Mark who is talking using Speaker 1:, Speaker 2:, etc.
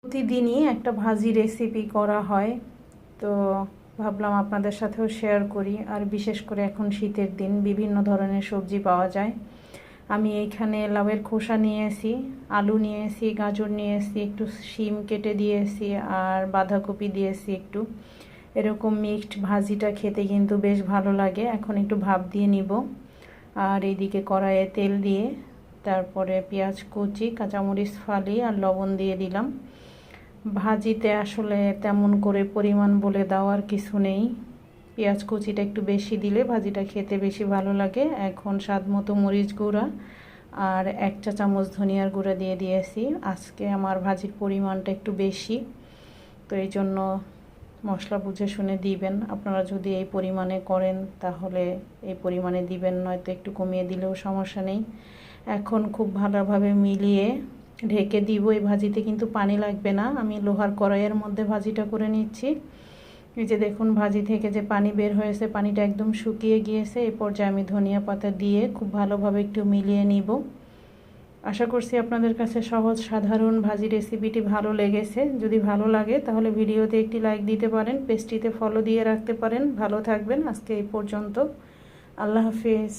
Speaker 1: প্রতিদিনই একটা ভাজি রেসিপি করা হয়, তো ভাবলাম আপনাদের সাথেও শেয়ার করি। আর বিশেষ করে এখন শীতের দিন বিভিন্ন ধরনের সবজি পাওয়া যায়। আমি এইখানে লাউয়ের খোসা নিয়েছি, আলু নিয়েছি, গাজর নিয়েছি, একটু শিম কেটে দিয়েছি আর বাঁধাকপি দিয়েছি একটু। এরকম মিক্সড ভাজিটা খেতে কিন্তু বেশ ভালো লাগে। এখন একটু ভাপ দিয়ে নিব। আর এইদিকে কড়াইয়ে তেল দিয়ে তারপরে পেঁয়াজ কুচি, কাঁচামরিচ ফালি আর লবণ দিয়ে দিলাম। ভাজিতে আসলে তেমন করে পরিমাণ বলে দেওয়ার কিছু নেই। পেঁয়াজ কুচিটা একটু বেশি দিলে ভাজিটা খেতে বেশি ভালো লাগে। এখন স্বাদ মতো মরিচ গুঁড়া আর 1 চা চামচ ধনিয়ার গুঁড়া দিয়ে দিয়েছি। আজকে আমার ভাজির পরিমাণটা একটু বেশি, তো এই জন্য মশলা বুঝে শুনে দিবেন। আপনারা যদি এই পরিমাণে করেন তাহলে এই পরিমাণে দিবেন, নয়তো একটু কমিয়ে দিলেও সমস্যা নেই। এখন খুব ভালোভাবে মিলিয়ে ঢেকে দিব। এই ভাজিতে কিন্তু পানি লাগবে না। আমি লোহার কড়াইয়ের মধ্যে ভাজিটা করে নিচ্ছি। এই যে দেখুন, ভাজি থেকে যে পানি বের হয়েছে, পানিটা একদম শুকিয়ে গিয়েছে। এই পর্যায়ে আমি ধনিয়া পাতা দিয়ে খুব ভালোভাবে একটু মিলিয়ে নিব। আশা করছি আপনাদের কাছে সহজ সাধারণ ভাজি রেসিপিটি ভালো লেগেছে। যদি ভালো লাগে তাহলে ভিডিওতে একটি লাইক দিতে পারেন, পেজটিতে ফলো দিয়ে রাখতে পারেন। ভালো থাকবেন। আজকে এই পর্যন্ত। আল্লাহ হাফেজ।